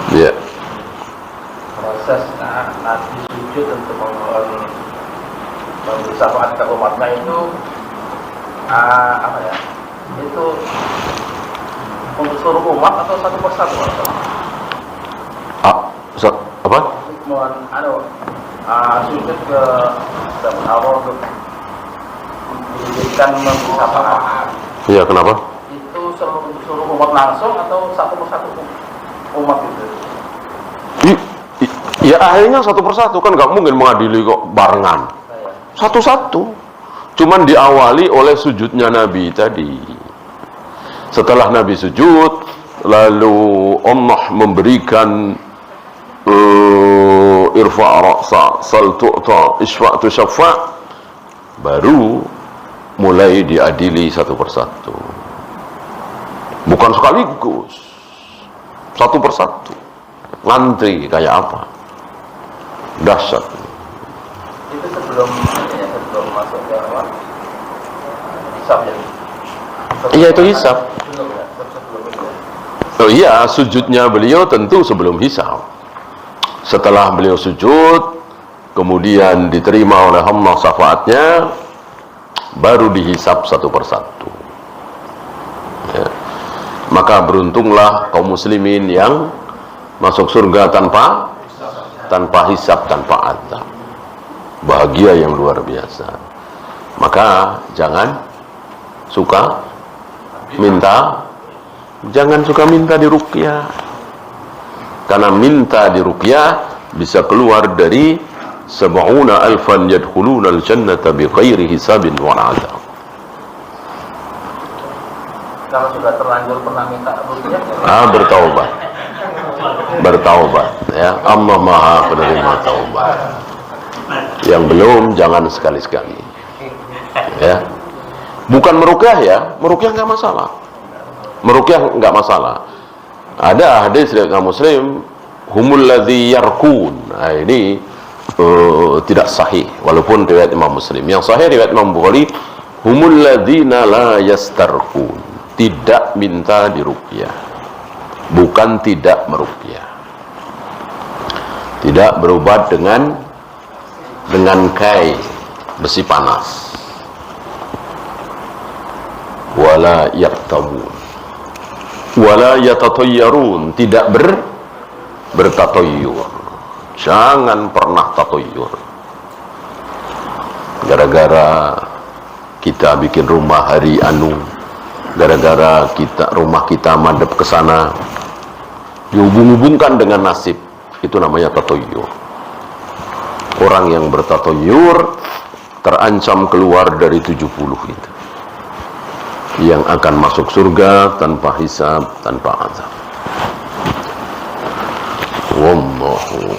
Ya. Proses Nabi sujud untuk memberi syafaat ke umatnya itu apa ya? Itu untuk seluruh umat atau satu persatu? Apa? Sujud ke Allah untuk dijadikan memberi syafaat. Iya, kenapa? Itu untuk seluruh umat langsung atau satu persatu umat itu? Ya akhirnya satu persatu, kan nggak mungkin mengadili kok barengan. Satu-satu. Cuman diawali oleh sujudnya Nabi tadi. Setelah Nabi sujud, lalu Allah memberikan irfa' ra'sa sal tu'ta isfa' tu syafa', baru mulai diadili satu persatu. Bukan sekaligus, satu persatu. Ngantri kayak apa? Dahsyat. Itu sebelum masuk ke apa? Hisab ya? Iya, itu hisab. Oh iya, sujudnya beliau tentu sebelum hisab. Setelah beliau sujud, kemudian diterima oleh Allah syafaatnya, baru dihisab satu persatu. Ya. Maka beruntunglah kaum muslimin yang masuk surga tanpa hisab, tanpa azab. Bahagia yang luar biasa. Maka jangan suka minta di ruqyah. Karena minta di ruqyah bisa keluar dari 70,000 yadkhuluna al-jannata bighairi hisabin wala azab. Kalau sudah terlanjur pernah minta ruqyah, bertaubat ya. Allah Maha penerima taubat. Yang belum, jangan sekali-sekali ya. Bukan meruqyah ya, meruqyah nggak masalah. Meruqyah nggak masalah. Ada hadis riwayat Muslim, humul ladzi yarqun. Nah, ini tidak sahih walaupun riwayat Imam Muslim. Yang sahih riwayat Imam Bukhari, humul ladzina la yastarqun. Tidak minta diruqyah. Bukan tidak meruqyah. Tidak berobat dengan kai besi panas. Wala yaktamun, wala yatatayyarun, tidak bertatoyur. Jangan pernah tatoyur. Gara-gara kita bikin rumah hari anu, gara-gara rumah kita madep ke sana, dihubung-hubungkan dengan nasib, itu namanya tatoyur. Orang yang bertatoyur terancam keluar dari 70 itu, yang akan masuk surga tanpa hisab, tanpa azab. Wallahu.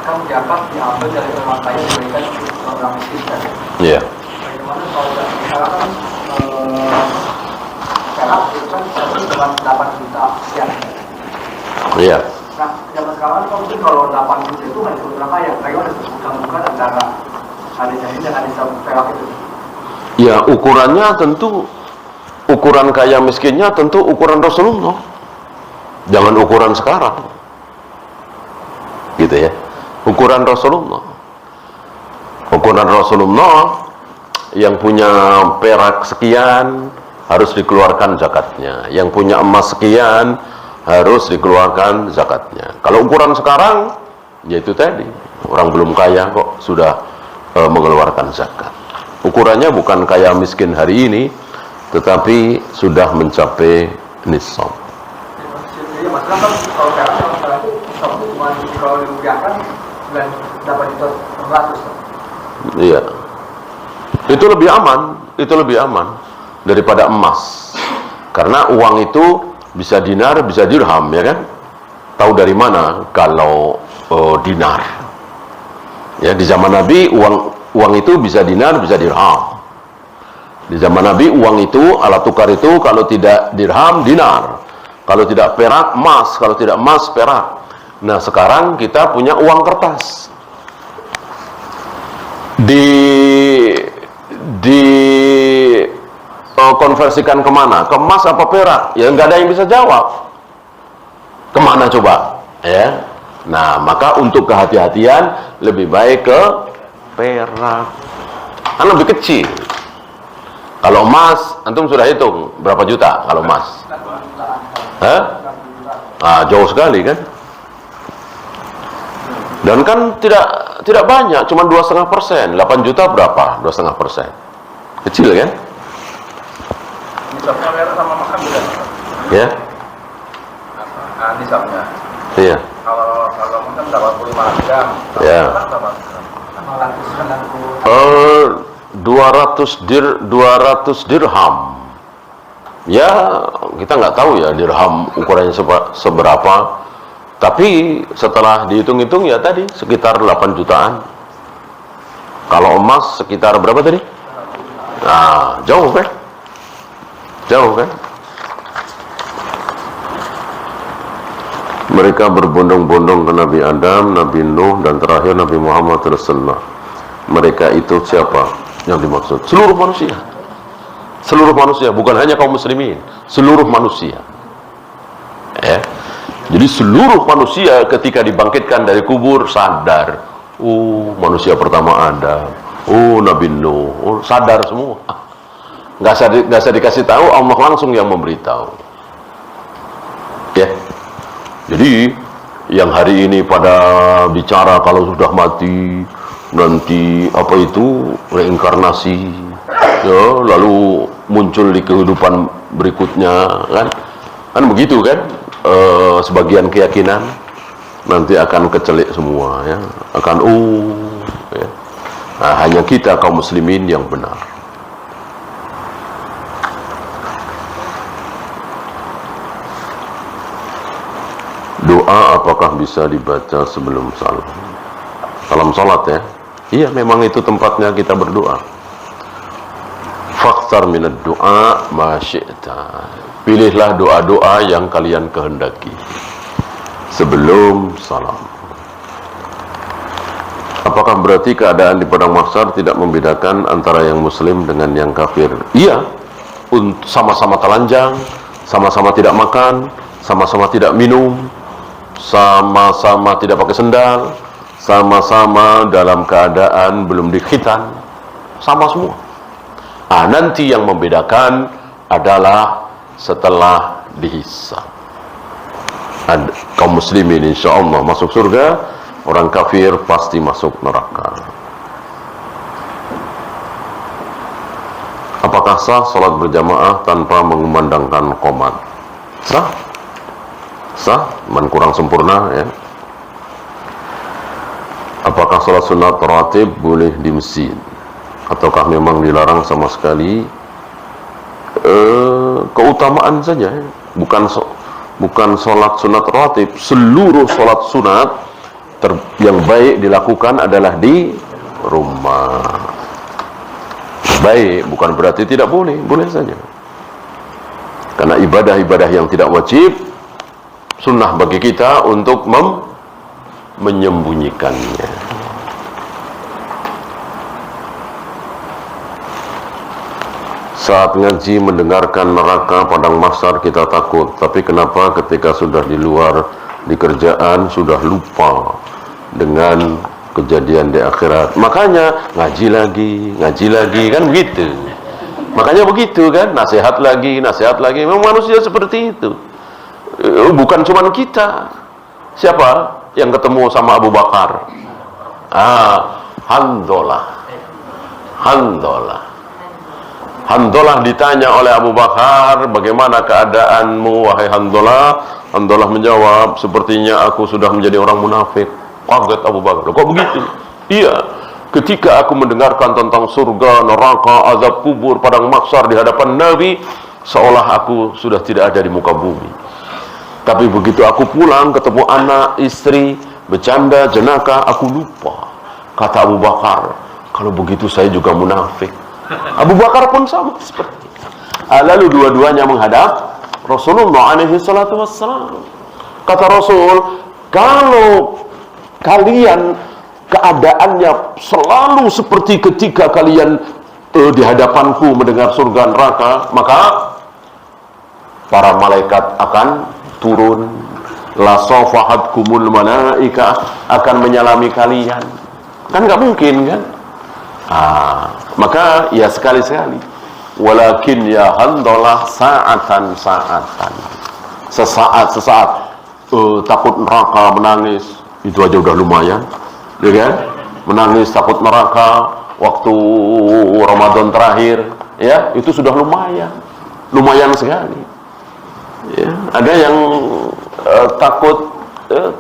Kan zakat diambil dari orang kaya diberikan untuk orang miskin kan? Iya. Bagaimana kalau misalkan perak itu kan cuma 8 juta sekian. Iya. Nah, zaman sekarang kan mungkin kalau 8 juta itu hanya orang kaya. Bagaimana bukan antara hadisnya ini dan hadis perak itu? Ya, ukurannya tentu, ukuran kaya miskinnya tentu ukuran Rasulullah. Jangan ukuran sekarang. Gitu ya. Ukuran Rasulullah. Ukuran Rasulullah, yang punya perak sekian harus dikeluarkan zakatnya. Yang punya emas sekian harus dikeluarkan zakatnya. Kalau ukuran sekarang, ya itu tadi. Orang belum kaya kok sudah mengeluarkan zakat. Ukurannya bukan kaya miskin hari ini, tetapi sudah mencapai nisab. Jadi masalah kan kalau sekarang itu nisab itu cuma kalau dirupiahkan dan dapat itu 100. Iya. Itu lebih aman daripada emas. Karena uang itu bisa dinar, bisa dirham, ya kan? Tahu dari mana kalau dinar? Ya, di zaman Nabi uang itu bisa dinar, bisa dirham. Di zaman Nabi uang itu, alat tukar itu, kalau tidak dirham, dinar. Kalau tidak perak, emas. Kalau tidak emas, perak. Nah, sekarang kita punya uang kertas. Konversikan kemana? Ke emas apa perak? Ya nggak ada yang bisa jawab. Kemana coba? Ya. Nah, maka untuk kehati-hatian lebih baik ke perak. Kan lebih kecil. Kalau emas, antum sudah hitung berapa juta kalau emas? Hah? Ah, jauh sekali kan? Dan kan tidak banyak, cuma 2,5%. 8 juta berapa? 2,5%. Kecil kan? Nisabnya merah sama makan beda. Ya. Nisabnya. Iya. Kalau makan 85 gram. Ya. 200 dirham. Ya, kita nggak tahu ya dirham ukurannya seberapa. Tapi setelah dihitung-hitung ya tadi sekitar 8 jutaan. Kalau emas sekitar berapa tadi? Nah, jauh kan? Jauh kan? Mereka berbondong-bondong ke Nabi Adam, Nabi Nuh, dan terakhir Nabi Muhammad Rasulullah. Mereka itu siapa yang dimaksud? Seluruh manusia. Seluruh manusia, bukan hanya kaum muslimin. Seluruh manusia. Ya. Jadi seluruh manusia ketika dibangkitkan dari kubur sadar. Manusia pertama Adam. Nabi Nuh. Sadar semua. Nggak usah dikasih tahu, Allah langsung yang memberitahu. Ya. Jadi yang hari ini pada bicara kalau sudah mati nanti apa itu reinkarnasi, ya, lalu muncul di kehidupan berikutnya, kan begitu kan? Sebagian keyakinan nanti akan kecelik semua, ya, akan ya. Nah, hanya kita kaum muslimin yang benar. Doa apakah bisa dibaca sebelum salam? Salam salat ya? Iya, memang itu tempatnya kita berdoa. Fakhtar minad doa ma syi'ta. Pilihlah doa-doa yang kalian kehendaki sebelum salam. Apakah berarti keadaan di padang mahsyar tidak membedakan antara yang muslim dengan yang kafir? Iya, sama-sama telanjang, sama-sama tidak makan, sama-sama tidak minum, sama-sama tidak pakai sendal, sama-sama dalam keadaan belum dikhitan, sama semua. Nanti yang membedakan adalah setelah dihisab. Kaum muslimin insyaallah masuk surga, orang kafir pasti masuk neraka. Apakah sah salat berjamaah tanpa mengumandangkan qomat? Sah? Sah, man kurang sempurna ya. Apakah salat sunat rawatib boleh di masjid ataukah memang dilarang sama sekali? Keutamaan saja ya. Bukan salat sunat rawatib. Seluruh salat sunat yang baik dilakukan adalah di rumah. Baik, bukan berarti tidak boleh, boleh saja. Karena ibadah-ibadah yang tidak wajib sunnah bagi kita untuk menyembunyikannya. Saat ngaji mendengarkan neraka padang mahsyar kita takut, tapi kenapa ketika sudah di luar di kerjaan sudah lupa dengan kejadian di akhirat? Makanya ngaji lagi kan begitu. Makanya begitu kan, nasihat lagi. Memang manusia seperti itu. Bukan cuma kita. Siapa yang ketemu sama Abu Bakar? Handolah ditanya oleh Abu Bakar, bagaimana keadaanmu wahai Handolah? Handolah menjawab, sepertinya aku sudah menjadi orang munafik. Kaget Abu Bakar, kok begitu? Iya, ketika aku mendengarkan tentang surga, neraka, azab kubur, padang mahsyar di hadapan Nabi, seolah aku sudah tidak ada di muka bumi. Tapi begitu aku pulang, ketemu anak, istri, bercanda, jenaka, aku lupa. Kata Abu Bakar, kalau begitu saya juga munafik. Abu Bakar pun sama seperti itu. Lalu dua-duanya menghadap Rasulullah alaihi salatu wassalam. Kata Rasul, kalau kalian keadaannya selalu seperti ketika kalian di hadapanku mendengar surga neraka, maka para malaikat akan turun la safahatkumul malaika, akan menyalami kalian. Kan nggak mungkin kan? Maka ya sekali-sekali. Walakin ya Handalah sa'atan, sesaat takut neraka, menangis, itu aja udah lumayan, ya kan? Menangis takut neraka waktu Ramadan terakhir, ya itu sudah lumayan sekali. Ya, ada yang takut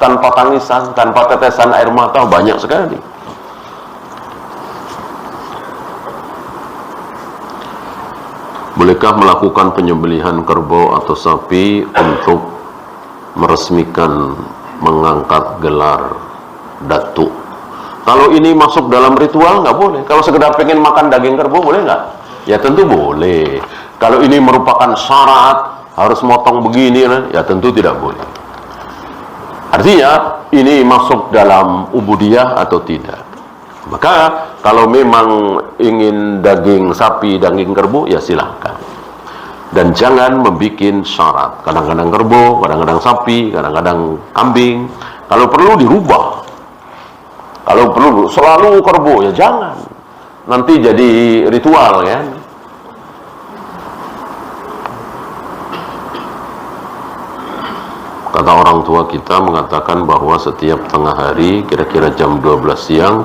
tanpa tangisan, tanpa tetesan air mata, banyak sekali. Bolehkah melakukan penyembelihan kerbau atau sapi untuk meresmikan mengangkat gelar datuk? Kalau ini masuk dalam ritual nggak boleh. Kalau sekedar pengen makan daging kerbau boleh nggak? Ya tentu boleh. Kalau ini merupakan syarat harus motong begini, ya tentu tidak boleh. Artinya ini masuk dalam ubudiyah atau tidak. Maka kalau memang ingin daging sapi, daging kerbau, ya silahkan. Dan jangan membuat syarat. Kadang-kadang kerbau, kadang-kadang sapi, kadang-kadang kambing. Kalau perlu dirubah. Kalau perlu selalu kerbau, ya jangan. Nanti jadi ritual ya. Kata orang tua kita mengatakan bahwa setiap tengah hari, kira-kira jam 12 siang,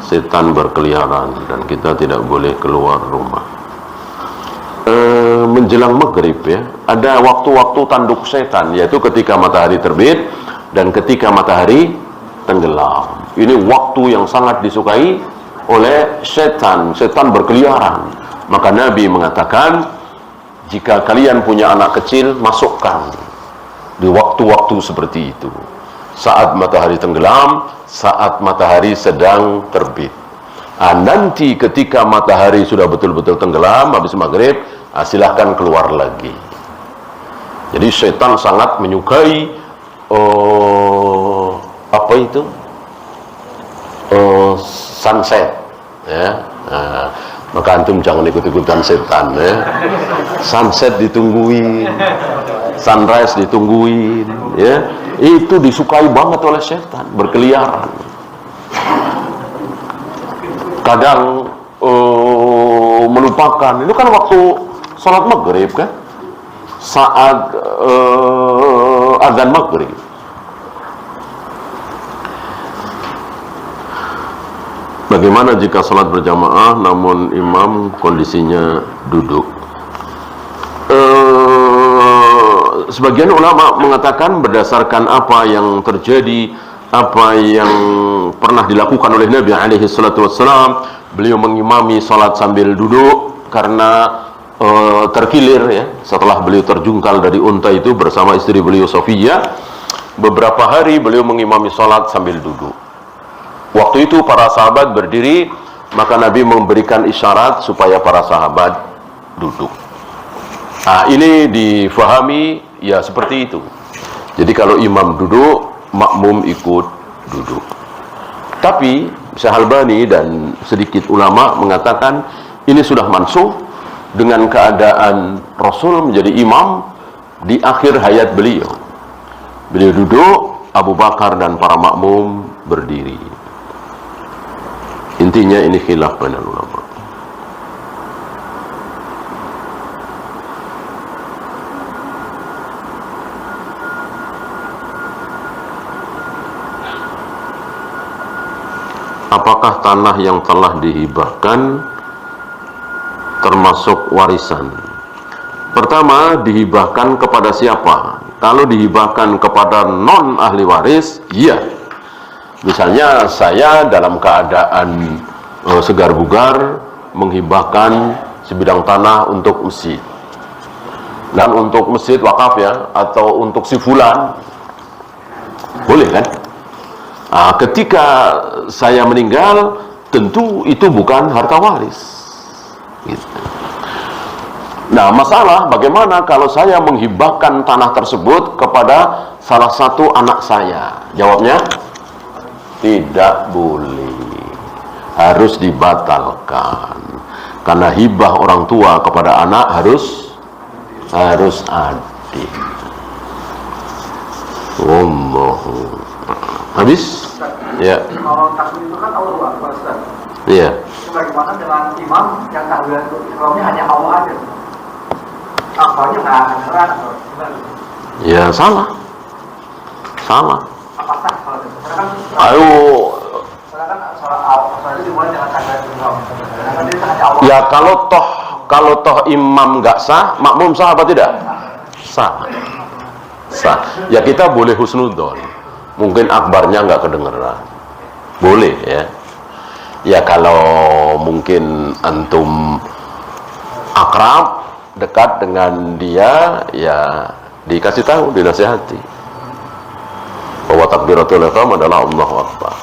setan berkeliaran dan kita tidak boleh keluar rumah. Menjelang maghrib ya, ada waktu-waktu tanduk setan, yaitu ketika matahari terbit dan ketika matahari tenggelam. Ini waktu yang sangat disukai oleh setan. Setan berkeliaran. Maka Nabi mengatakan, jika kalian punya anak kecil, masukkan di waktu-waktu seperti itu. Saat matahari tenggelam, saat matahari sedang terbit. Nanti ketika matahari sudah betul-betul tenggelam, habis maghrib, silahkan keluar lagi. Jadi setan sangat menyukai sunset ya. Maka antum jangan ikut-ikutan setan ya. Sunset ditungguin, sunrise ditungguin ya. Itu disukai banget oleh setan, berkeliaran. Kadang melupakan. Itu kan waktu sholat maghrib kan, saat azan maghrib. Bagaimana jika sholat berjamaah namun imam kondisinya duduk? Sebagian ulama mengatakan berdasarkan apa yang terjadi, apa yang pernah dilakukan oleh Nabi alaihi salatu wassalam, beliau mengimami salat sambil duduk karena terkilir ya, setelah beliau terjungkal dari unta itu bersama istri beliau Sofia. Beberapa hari beliau mengimami salat sambil duduk. Waktu itu para sahabat berdiri, maka Nabi memberikan isyarat supaya para sahabat duduk. Ini difahami ya seperti itu. Jadi kalau imam duduk, makmum ikut duduk. Tapi Syekh Albani dan sedikit ulama mengatakan ini sudah mansuh dengan keadaan Rasul menjadi imam di akhir hayat beliau. Beliau duduk, Abu Bakar dan para makmum berdiri. Intinya ini khilaf bainal ulama. Apakah tanah yang telah dihibahkan termasuk warisan? Pertama, dihibahkan kepada siapa? Kalau dihibahkan kepada non ahli waris, iya. Misalnya saya dalam keadaan segar bugar menghibahkan sebidang tanah untuk masjid, dan untuk masjid wakaf ya, atau untuk si fulan, boleh kan? Ketika saya meninggal, tentu itu bukan harta waris gitu. Nah, masalah bagaimana kalau saya menghibahkan tanah tersebut kepada salah satu anak saya? Jawabnya, tidak boleh, harus dibatalkan. Karena hibah orang tua kepada anak harus adil. Wallahu. Habis? Ya. Kalau takbir itu kan Allahu Akbar, Ustaz. Iya. Bagaimana dengan imam yang takbiratul ihramnya hanya Allah aja? Akbarnya nggak kedengeran atau gimana? Ya salah. Salah. Apa sah kalau itu? Ayo. Sedangkan soal itu dimulai dengan takbiratul ihram. Sedangkan dia hanya Allah. Ya kalau toh imam nggak sah, makmum sah apa tidak? Sah. Sah. Ya kita boleh husnudzon. Mungkin akbarnya nggak kedengeran. Boleh ya. Ya kalau mungkin antum akrab, dekat dengan dia, ya dikasih tahu, dinasihati bahwa takbiratul ihram adalah Allahu Akbar,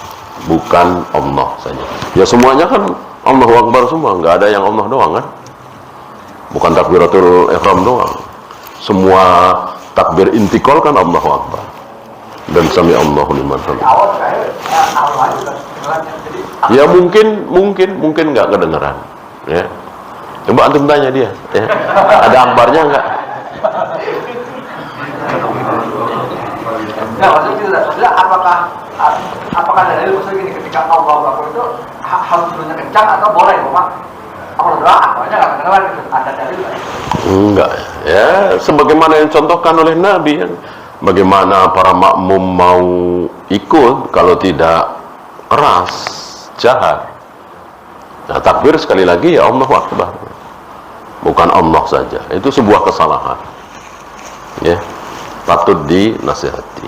bukan Allah saja. Ya semuanya kan Allahu Akbar semua, nggak ada yang Allah doang kan? Bukan takbiratul ihram doang. Semua takbir intikal kan Allahu Akbar. Dan sami Allahu liman hamidah. Ya mungkin nggak kedengeran. Ya. Coba antum tanya dia. Ya. Ada akbarnya nggak? Nah, maksudnya apakah dari maksudnya gini, ketika Allahu Akbar itu harus bunyinya kencang atau boleh, Bapak? Kalau doa akbarnya nggak kedengeran gitu. Ada dalil nggak? Enggak. Ya, sebagaimana yang contohkan oleh Nabi. Bagaimana para makmum mau ikut kalau tidak keras, jahat. Nah, takbir sekali lagi ya Allahu Akbar, bukan Allah saja. Itu sebuah kesalahan, ya, patut dinasihati.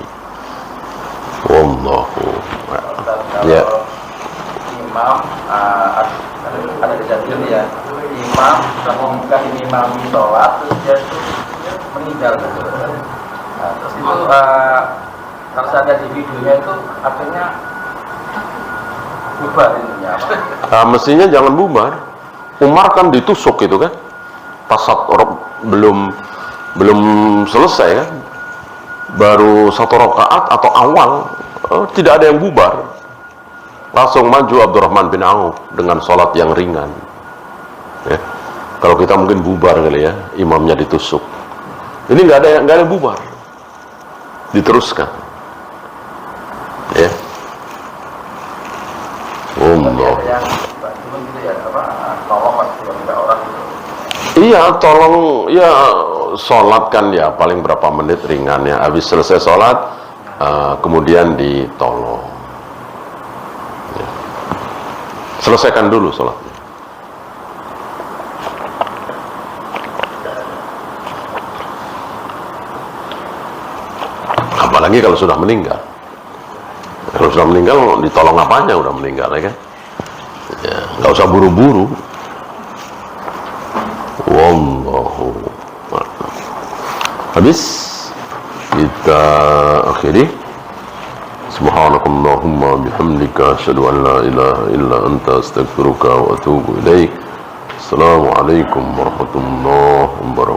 Wallahu ya. Imam ada kejadian ya, imam mengumumkan imam sholat terus dia meninggal gitu. Terus itu kalau ada di videonya itu artinya bubar ininya apa? Mestinya jangan bubar. Umar kan ditusuk itu kan, pas belum selesai kan, baru 1 rakaat atau awal, tidak ada yang bubar, langsung maju Abdurrahman bin Auf dengan sholat yang ringan. Ya. Kalau kita mungkin bubar kali ya, imamnya ditusuk. Ini nggak ada yang bubar, diteruskan. Ya. Allah. Iya, tolong ya sholat kan ya paling berapa menit ringan ya. Habis selesai sholat, kemudian ditolong. Ya. Selesaikan dulu sholatnya. Apalagi kalau sudah meninggal. Kalau sudah meninggal, ditolong apanya udah meninggal ya kan? Ya, nggak usah buru-buru. Wallahu a'lam. Habis kita akhiri. Subhanakallahumma bihamdika asyhadu an la ilaha illa anta astaghfiruka wa atubu ilaik. Assalamualaikum warahmatullahi wabarakatuh.